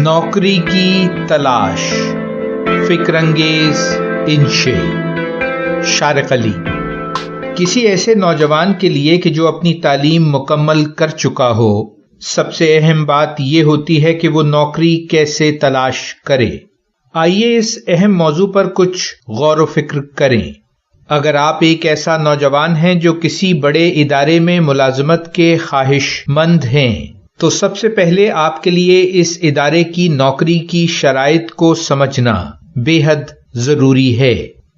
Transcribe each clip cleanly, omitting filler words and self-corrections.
نوکری کی تلاش، فکر انگیز انشے۔ شارق علی۔ کسی ایسے نوجوان کے لیے کہ جو اپنی تعلیم مکمل کر چکا ہو، سب سے اہم بات یہ ہوتی ہے کہ وہ نوکری کیسے تلاش کرے۔ آئیے اس اہم موضوع پر کچھ غور و فکر کریں۔ اگر آپ ایک ایسا نوجوان ہیں جو کسی بڑے ادارے میں ملازمت کے خواہش مند ہیں، تو سب سے پہلے آپ کے لیے اس ادارے کی نوکری کی شرائط کو سمجھنا بے حد ضروری ہے۔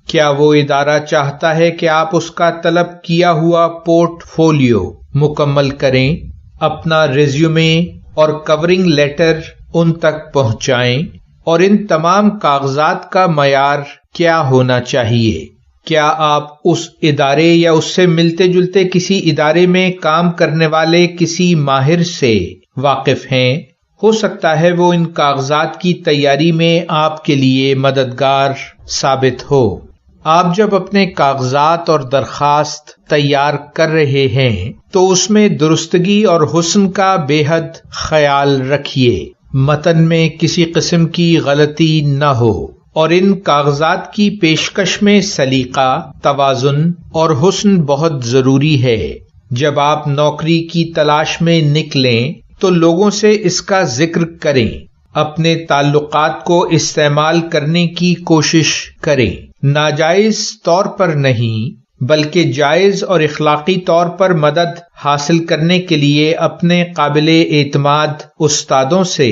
کیا وہ ادارہ چاہتا ہے کہ آپ اس کا طلب کیا ہوا پورٹ فولیو مکمل کریں، اپنا ریزیومے اور کورنگ لیٹر ان تک پہنچائیں، اور ان تمام کاغذات کا معیار کیا ہونا چاہیے؟ کیا آپ اس ادارے یا اس سے ملتے جلتے کسی ادارے میں کام کرنے والے کسی ماہر سے واقف ہیں؟ ہو سکتا ہے وہ ان کاغذات کی تیاری میں آپ کے لیے مددگار ثابت ہو۔ آپ جب اپنے کاغذات اور درخواست تیار کر رہے ہیں تو اس میں درستگی اور حسن کا بے حد خیال رکھیے، متن میں کسی قسم کی غلطی نہ ہو، اور ان کاغذات کی پیشکش میں سلیقہ، توازن اور حسن بہت ضروری ہے۔ جب آپ نوکری کی تلاش میں نکلیں تو لوگوں سے اس کا ذکر کریں، اپنے تعلقات کو استعمال کرنے کی کوشش کریں، ناجائز طور پر نہیں بلکہ جائز اور اخلاقی طور پر مدد حاصل کرنے کے لیے اپنے قابل اعتماد استادوں سے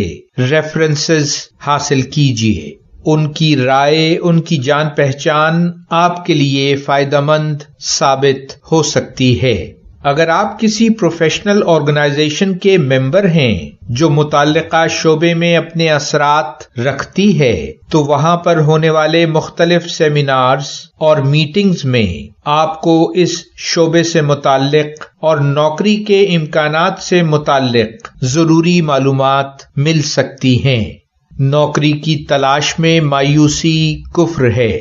ریفرنسز حاصل کیجیے۔ ان کی رائے، ان کی جان پہچان آپ کے لیے فائدہ مند ثابت ہو سکتی ہے۔ اگر آپ کسی پروفیشنل آرگنائزیشن کے ممبر ہیں جو متعلقہ شعبے میں اپنے اثرات رکھتی ہے، تو وہاں پر ہونے والے مختلف سیمینارز اور میٹنگز میں آپ کو اس شعبے سے متعلق اور نوکری کے امکانات سے متعلق ضروری معلومات مل سکتی ہیں۔ نوکری کی تلاش میں مایوسی کفر ہے۔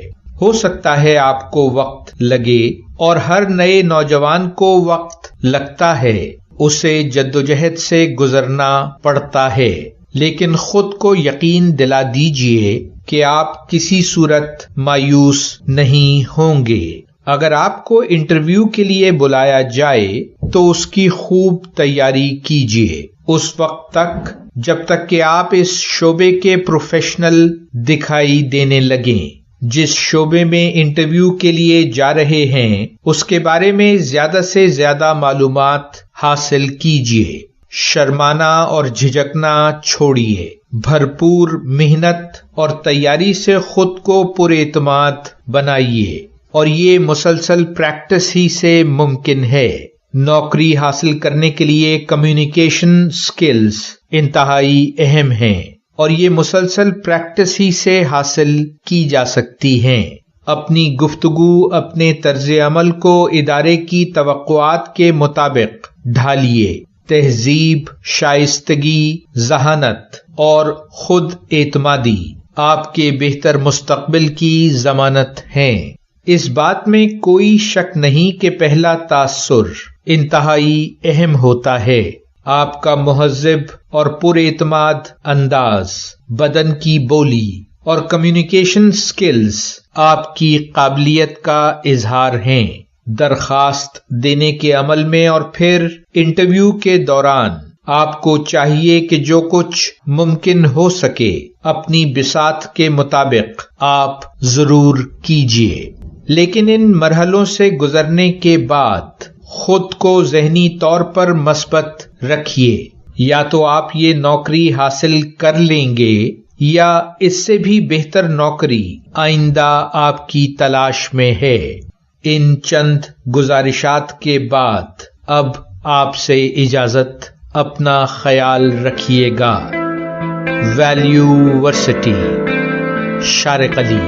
ہو سکتا ہے آپ کو وقت لگے، اور ہر نئے نوجوان کو وقت لگتا ہے، اسے جدوجہد سے گزرنا پڑتا ہے، لیکن خود کو یقین دلا دیجئے کہ آپ کسی صورت مایوس نہیں ہوں گے۔ اگر آپ کو انٹرویو کے لیے بلایا جائے تو اس کی خوب تیاری کیجئے، اس وقت تک جب تک کہ آپ اس شعبے کے پروفیشنل دکھائی دینے لگیں۔ جس شعبے میں انٹرویو کے لیے جا رہے ہیں اس کے بارے میں زیادہ سے زیادہ معلومات حاصل کیجیے۔ شرمانا اور جھجکنا چھوڑیے۔ بھرپور محنت اور تیاری سے خود کو پر اعتماد بنائیے، اور یہ مسلسل پریکٹس ہی سے ممکن ہے۔ نوکری حاصل کرنے کے لیے کمیونیکیشن سکلز انتہائی اہم ہیں، اور یہ مسلسل پریکٹس ہی سے حاصل کی جا سکتی ہیں۔ اپنی گفتگو، اپنے طرز عمل کو ادارے کی توقعات کے مطابق ڈھالیے۔ تہذیب، شائستگی، ذہانت اور خود اعتمادی آپ کے بہتر مستقبل کی ضمانت ہیں۔ اس بات میں کوئی شک نہیں کہ پہلا تاثر انتہائی اہم ہوتا ہے۔ آپ کا مہذب اور پر اعتماد انداز، بدن کی بولی اور کمیونیکیشن سکلز آپ کی قابلیت کا اظہار ہیں۔ درخواست دینے کے عمل میں اور پھر انٹرویو کے دوران آپ کو چاہیے کہ جو کچھ ممکن ہو سکے اپنی بساط کے مطابق آپ ضرور کیجیے، لیکن ان مرحلوں سے گزرنے کے بعد خود کو ذہنی طور پر مثبت رکھیے۔ یا تو آپ یہ نوکری حاصل کر لیں گے یا اس سے بھی بہتر نوکری آئندہ آپ کی تلاش میں ہے۔ ان چند گزارشات کے بعد اب آپ سے اجازت۔ اپنا خیال رکھیے گا۔ ویلیو ورسٹی، شارق علی۔